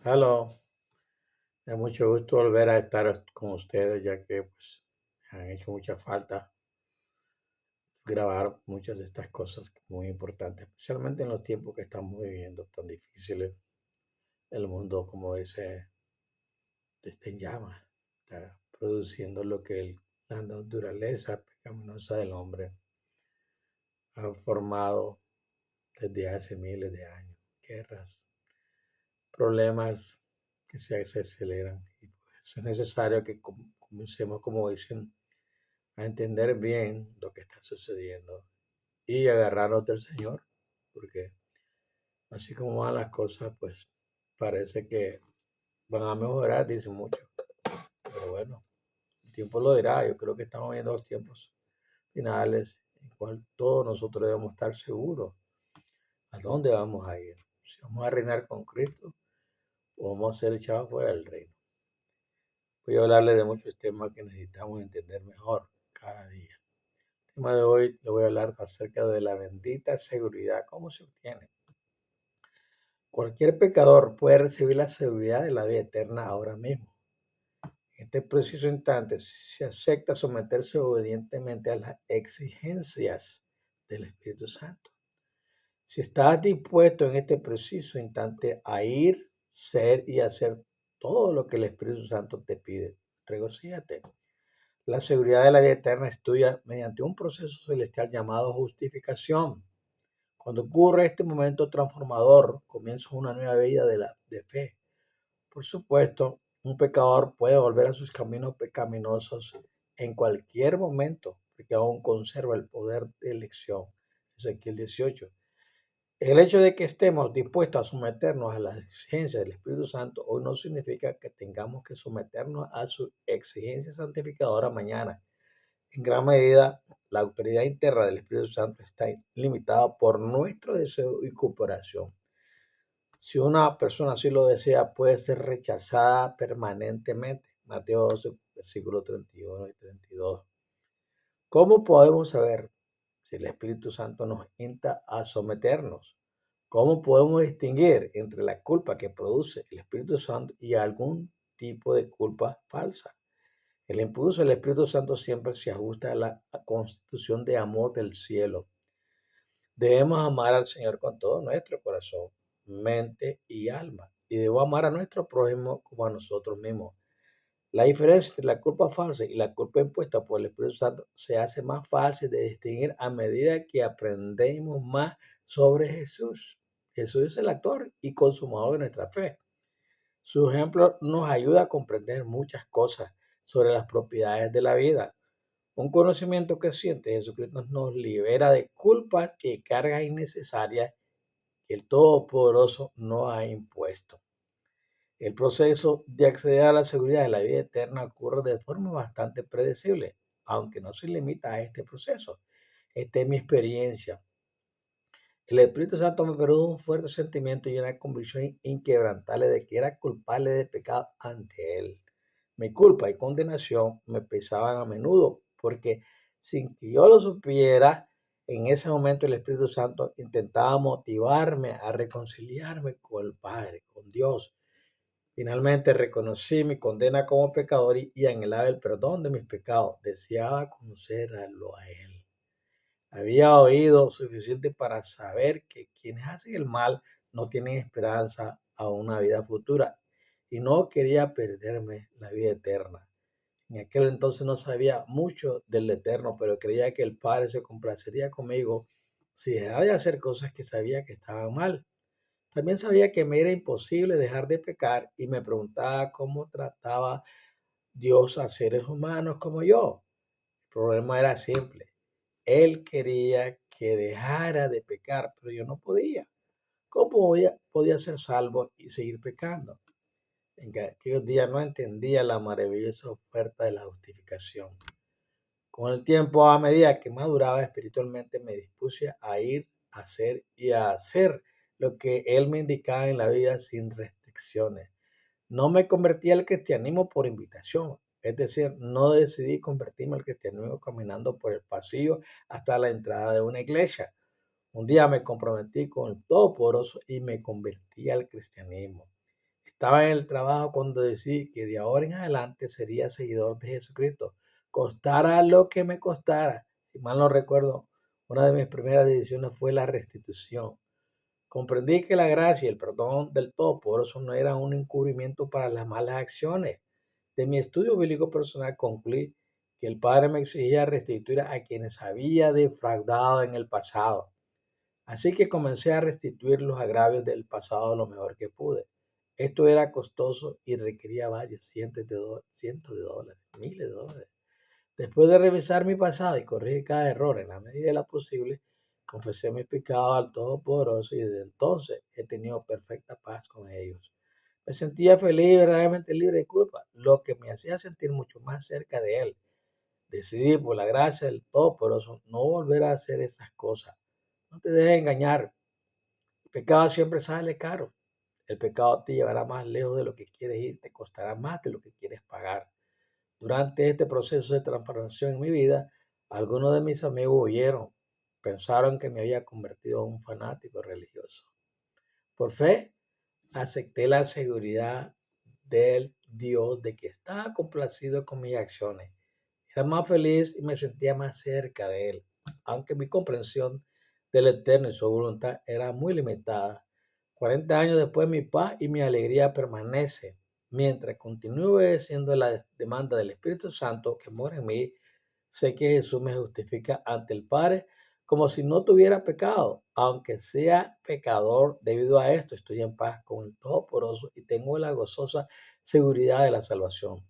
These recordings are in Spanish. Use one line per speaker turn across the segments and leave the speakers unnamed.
Aló, es mucho gusto volver a estar con ustedes, ya que pues, me han hecho mucha falta grabar muchas de estas cosas muy importantes, especialmente en los tiempos que estamos viviendo tan difíciles. El mundo, como dice, está en llamas, está produciendo lo que la naturaleza pecaminosa del hombre ha formado desde hace miles de años. Guerras, problemas que se aceleran. Y pues, es necesario que comencemos, como dicen, a entender bien lo que está sucediendo y agarrarnos del Señor, porque así como van las cosas, pues parece que van a mejorar, dicen muchos, pero bueno, el tiempo lo dirá. Yo creo que estamos viendo los tiempos finales en cual todos nosotros debemos estar seguros a dónde vamos a ir, si vamos a reinar con Cristo o vamos a ser echados fuera del reino. Voy a hablarle de muchos temas que necesitamos entender mejor cada día. El tema de hoy le voy a hablar acerca de la bendita seguridad, cómo se obtiene. Cualquier pecador puede recibir la seguridad de la vida eterna ahora mismo. En este preciso instante, se acepta someterse obedientemente a las exigencias del Espíritu Santo. Si estás dispuesto en este preciso instante a ir, ser y hacer todo lo que el Espíritu Santo te pide, regocíjate. La seguridad de la vida eterna es tuya mediante un proceso celestial llamado justificación. Cuando ocurre este momento transformador, comienza una nueva vida de fe. Por supuesto, un pecador puede volver a sus caminos pecaminosos en cualquier momento, porque aún conserva el poder de elección. Ezequiel 18. El hecho de que estemos dispuestos a someternos a las exigencias del Espíritu Santo hoy no significa que tengamos que someternos a su exigencia santificadora mañana. En gran medida, la autoridad interna del Espíritu Santo está limitada por nuestro deseo y cooperación. Si una persona así lo desea, puede ser rechazada permanentemente. Mateo 12, versículos 31 y 32. ¿Cómo podemos saber si el Espíritu Santo nos insta a someternos? ¿Cómo podemos distinguir entre la culpa que produce el Espíritu Santo y algún tipo de culpa falsa? El impulso del Espíritu Santo siempre se ajusta a la constitución de amor del cielo. Debemos amar al Señor con todo nuestro corazón, mente y alma. Y debemos amar a nuestro prójimo como a nosotros mismos. La diferencia entre la culpa falsa y la culpa impuesta por el Espíritu Santo se hace más fácil de distinguir a medida que aprendemos más sobre Jesús. Jesús es el actor y consumador de nuestra fe. Su ejemplo nos ayuda a comprender muchas cosas sobre las propiedades de la vida. Un conocimiento creciente de Jesucristo nos libera de culpas y cargas innecesarias que el Todopoderoso nos ha impuesto. El proceso de acceder a la seguridad de la vida eterna ocurre de forma bastante predecible, aunque no se limita a este proceso. Esta es mi experiencia. El Espíritu Santo me produjo un fuerte sentimiento y una convicción inquebrantable de que era culpable de pecado ante Él. Mi culpa y condenación me pesaban a menudo porque sin que yo lo supiera, en ese momento el Espíritu Santo intentaba motivarme a reconciliarme con el Padre, con Dios. Finalmente reconocí mi condena como pecador y anhelaba el perdón de mis pecados. Deseaba conocerlo a Él. Había oído suficiente para saber que quienes hacen el mal no tienen esperanza a una vida futura y no quería perderme la vida eterna. En aquel entonces no sabía mucho del eterno, pero creía que el Padre se complacería conmigo si dejaba de hacer cosas que sabía que estaban mal. También sabía que me era imposible dejar de pecar y me preguntaba cómo trataba Dios a seres humanos como yo. El problema era simple. Él quería que dejara de pecar, pero yo no podía. ¿Cómo podía ser salvo y seguir pecando? En aquellos días no entendía la maravillosa oferta de la justificación. Con el tiempo, a medida que maduraba espiritualmente, me dispuse a ir, a hacer y a hacer lo que Él me indicaba en la vida sin restricciones. No me convertí al cristianismo por invitación, es decir, no decidí convertirme al cristianismo caminando por el pasillo hasta la entrada de una iglesia. Un día me comprometí con el Todopoderoso y me convertí al cristianismo. Estaba en el trabajo cuando decidí que de ahora en adelante sería seguidor de Jesucristo, costara lo que me costara. Si mal no recuerdo, una de mis primeras decisiones fue la restitución. Comprendí que la gracia y el perdón del Todopoderoso no eran un encubrimiento para las malas acciones. De mi estudio bíblico personal concluí que el Padre me exigía restituir a quienes había defraudado en el pasado. Así que comencé a restituir los agravios del pasado lo mejor que pude. Esto era costoso y requería varios cientos de dólares, miles de dólares. Después de revisar mi pasado y corregir cada error en la medida de lo posible, confesé mis pecados al Todopoderoso y desde entonces he tenido perfecta paz con ellos. Me sentía feliz y verdaderamente libre de culpa, lo que me hacía sentir mucho más cerca de Él. Decidí, por la gracia del Todopoderoso, no volver a hacer esas cosas. No te dejes engañar. El pecado siempre sale caro. El pecado te llevará más lejos de lo que quieres ir, te costará más de lo que quieres pagar. Durante este proceso de transformación en mi vida, algunos de mis amigos huyeron, pensaron que me había convertido en un fanático religioso. Por fe, acepté la seguridad del Dios de que estaba complacido con mis acciones. Era más feliz y me sentía más cerca de Él, aunque mi comprensión del Eterno y su voluntad era muy limitada. 40 años después, mi paz y mi alegría permanecen. Mientras continúo obedeciendo la demanda del Espíritu Santo que mora en mí, sé que Jesús me justifica ante el Padre como si no tuviera pecado. Aunque sea pecador, debido a esto estoy en paz con el Todopoderoso y tengo la gozosa seguridad de la salvación.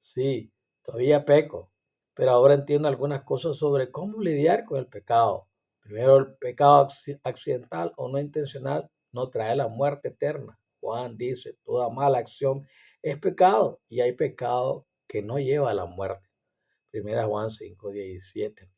Sí, todavía peco, pero ahora entiendo algunas cosas sobre cómo lidiar con el pecado. Primero, el pecado accidental o no intencional no trae la muerte eterna. Juan dice, toda mala acción es pecado y hay pecado que no lleva a la muerte. Primera Juan 5:17.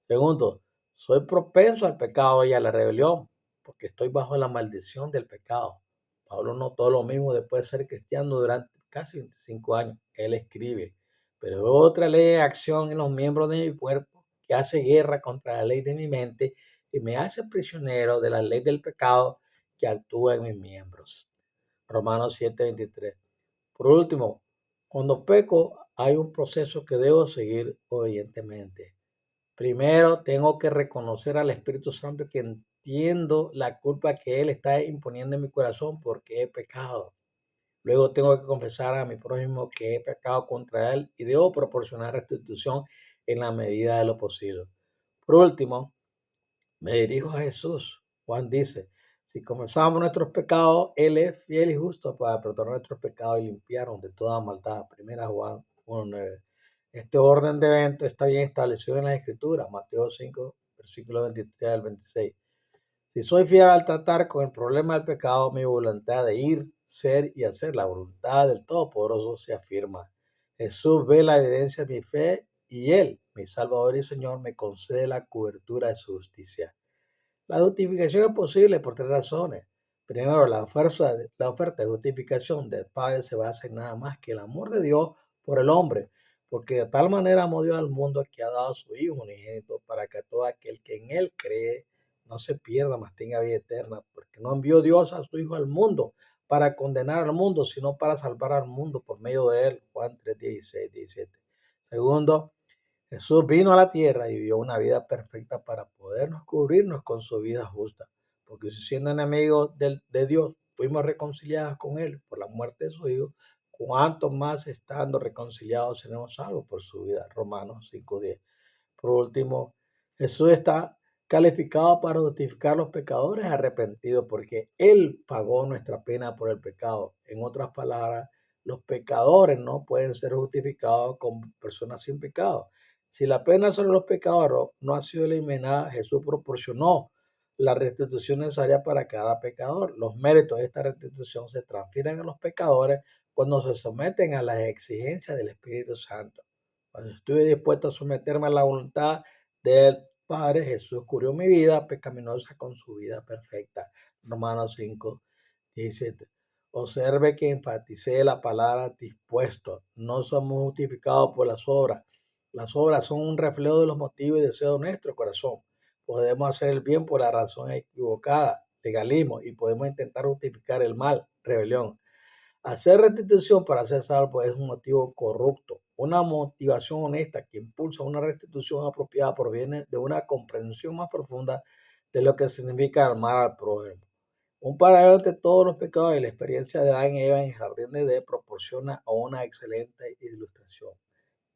Segundo, soy propenso al pecado y a la rebelión porque estoy bajo la maldición del pecado. Pablo notó lo mismo después de ser cristiano durante casi 25 años. Él escribe, pero otra ley de acción en los miembros de mi cuerpo que hace guerra contra la ley de mi mente y me hace prisionero de la ley del pecado que actúa en mis miembros. Romanos 7:23. Por último, cuando peco hay un proceso que debo seguir obedientemente. Primero tengo que reconocer al Espíritu Santo que entiendo la culpa que Él está imponiendo en mi corazón porque he pecado. Luego tengo que confesar a mi prójimo que he pecado contra Él y debo proporcionar restitución en la medida de lo posible. Por último, me dirijo a Jesús. Juan dice, si confesamos nuestros pecados, Él es fiel y justo para perdonar nuestros pecados y limpiarnos de toda maldad. Primera Juan 1:9. Este orden de eventos está bien establecido en la Escritura, Mateo 5, versículo 23 al 26. Si soy fiel al tratar con el problema del pecado, mi voluntad de ir, ser y hacer la voluntad del Todopoderoso se afirma. Jesús ve la evidencia de mi fe y Él, mi Salvador y Señor, me concede la cobertura de su justicia. La justificación es posible por tres razones. Primero, la oferta de justificación del Padre se basa en nada más que el amor de Dios por el hombre, porque de tal manera amó Dios al mundo que ha dado a su Hijo unigénito para que todo aquel que en Él cree no se pierda, mas tenga vida eterna, porque no envió Dios a su Hijo al mundo para condenar al mundo, sino para salvar al mundo por medio de Él. Juan 3, 16, 17. Segundo, Jesús vino a la tierra y vivió una vida perfecta para podernos cubrirnos con su vida justa, porque si siendo enemigos de Dios fuimos reconciliados con Él por la muerte de su Hijo, cuánto más estando reconciliados seremos salvos por su vida. Romanos 5:10. Por último, Jesús está calificado para justificar a los pecadores arrepentidos porque Él pagó nuestra pena por el pecado. En otras palabras, los pecadores no pueden ser justificados como personas sin pecado. Si la pena sobre los pecadores no ha sido eliminada, Jesús proporcionó la restitución necesaria para cada pecador. Los méritos de esta restitución se transfieren a los pecadores cuando se someten a las exigencias del Espíritu Santo. Cuando estuve dispuesto a someterme a la voluntad del Padre, Jesús cubrió mi vida pecaminosa con su vida perfecta. Romanos 5:17. Observe que enfaticé la palabra dispuesto. No somos justificados por las obras. Las obras son un reflejo de los motivos y deseos de nuestro corazón. Podemos hacer el bien por la razón equivocada, legalismo, y podemos intentar justificar el mal, rebelión. Hacer restitución para ser salvo es un motivo corrupto. Una motivación honesta que impulsa una restitución apropiada proviene de una comprensión más profunda de lo que significa amar al prójimo. Un paralelo entre todos los pecados y la experiencia de Adán y Eva en el jardín de Edén proporciona una excelente ilustración.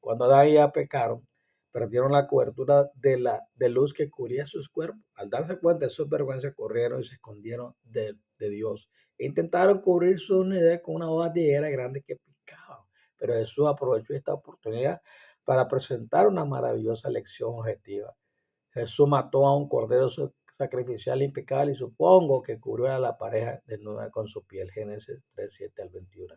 Cuando Adán y Eva pecaron, perdieron la cobertura de luz que cubría sus cuerpos. Al darse cuenta de su vergüenza, corrieron y se escondieron de Dios. Intentaron cubrir su nudez con una hoja de higuera grande que picaba. Pero Jesús aprovechó esta oportunidad para presentar una maravillosa lección objetiva. Jesús mató a un cordero sacrificial impecable y supongo que cubrió a la pareja desnuda con su piel. Génesis 3:7 al 21.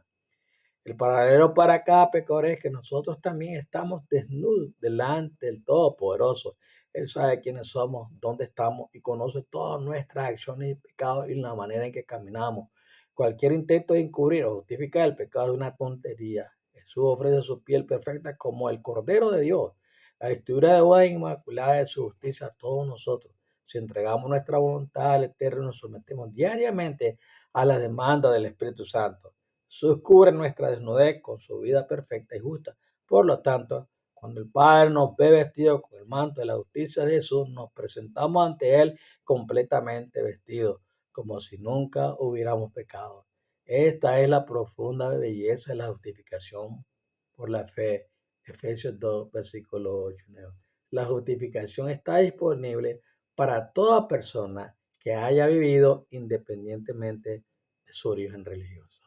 El paralelo para cada pecador es que nosotros también estamos desnudos delante del Todopoderoso. Él sabe quiénes somos, dónde estamos y conoce todas nuestras acciones y pecados y la manera en que caminamos. Cualquier intento de encubrir o justificar el pecado es una tontería. Jesús ofrece su piel perfecta como el Cordero de Dios, la vestidura de boda inmaculada de su justicia a todos nosotros. Si entregamos nuestra voluntad al Eterno y nos sometemos diariamente a la demanda del Espíritu Santo, Jesús cubre nuestra desnudez con su vida perfecta y justa. Por lo tanto, cuando el Padre nos ve vestidos con el manto de la justicia de Jesús, nos presentamos ante Él completamente vestidos, como si nunca hubiéramos pecado. Esta es la profunda belleza de la justificación por la fe. Efesios 2, versículo 8. La justificación está disponible para toda persona que haya vivido independientemente de su origen religioso.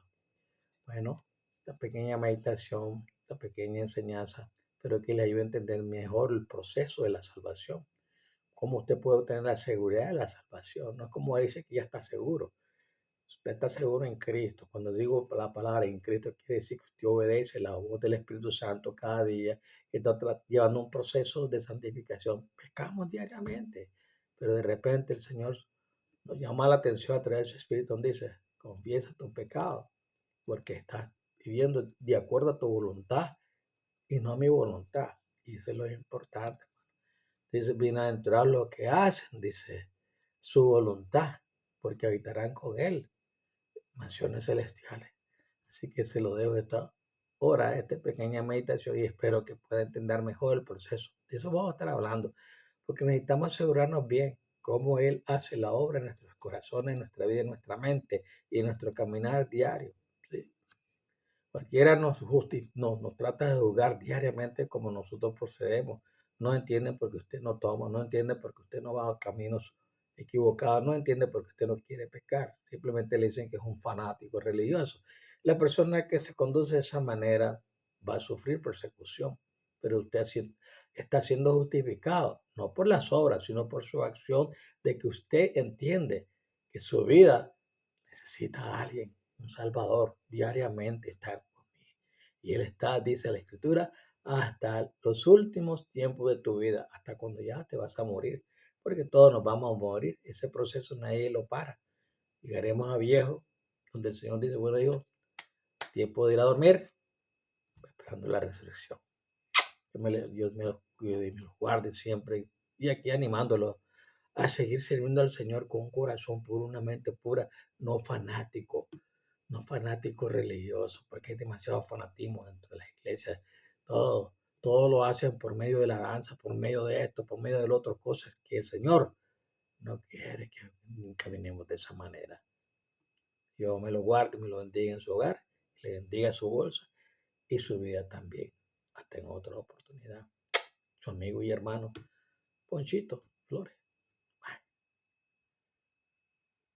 Bueno, esta pequeña meditación, esta pequeña enseñanza, pero que le ayude a entender mejor el proceso de la salvación. Cómo usted puede obtener la seguridad de la salvación. No es como dice que ya está seguro. Usted está seguro en Cristo. Cuando digo la palabra en Cristo, quiere decir que usted obedece la voz del Espíritu Santo cada día y está llevando un proceso de santificación. Pecamos diariamente, pero de repente el Señor nos llama la atención a través de su Espíritu donde dice, confiesa tu pecado porque estás viviendo de acuerdo a tu voluntad y no a mi voluntad. Y eso es lo importante. Dice, bienaventurado lo que hacen, dice, su voluntad, porque habitarán con él, mansiones celestiales. Así que se lo dejo esta hora, esta pequeña meditación y espero que pueda entender mejor el proceso. De eso vamos a estar hablando, porque necesitamos asegurarnos bien cómo Él hace la obra en nuestros corazones, en nuestra vida, en nuestra mente y en nuestro caminar diario. ¿Sí? Cualquiera nos trata de juzgar diariamente como nosotros procedemos. No entienden porque usted no toma, no entiende porque usted no va a caminos equivocados, no entiende porque usted no quiere pecar. Simplemente le dicen que es un fanático religioso. La persona que se conduce de esa manera va a sufrir persecución, pero usted está siendo justificado, no por las obras, sino por su acción de que usted entiende que su vida necesita a alguien, un Salvador, diariamente estar conmigo. Y Él está, dice la Escritura, hasta los últimos tiempos de tu vida, hasta cuando ya te vas a morir, porque todos nos vamos a morir. Ese proceso nadie lo para. Llegaremos a viejo, donde el Señor dice, bueno, hijo, tiempo de ir a dormir, esperando la resurrección. Dios me los cuide y me los guarde siempre. Y aquí animándolos a seguir sirviendo al Señor con un corazón puro, una mente pura, no fanático, no fanático religioso, porque hay demasiado fanatismo dentro de las iglesias. Todo, todo lo hacen por medio de la danza, por medio de esto, por medio de las otras cosas que el Señor no quiere que caminemos de esa manera. Dios me lo guarde, me lo bendiga en su hogar, le bendiga su bolsa y su vida también. Hasta en otra oportunidad. Su amigo y hermano, Ponchito Flores.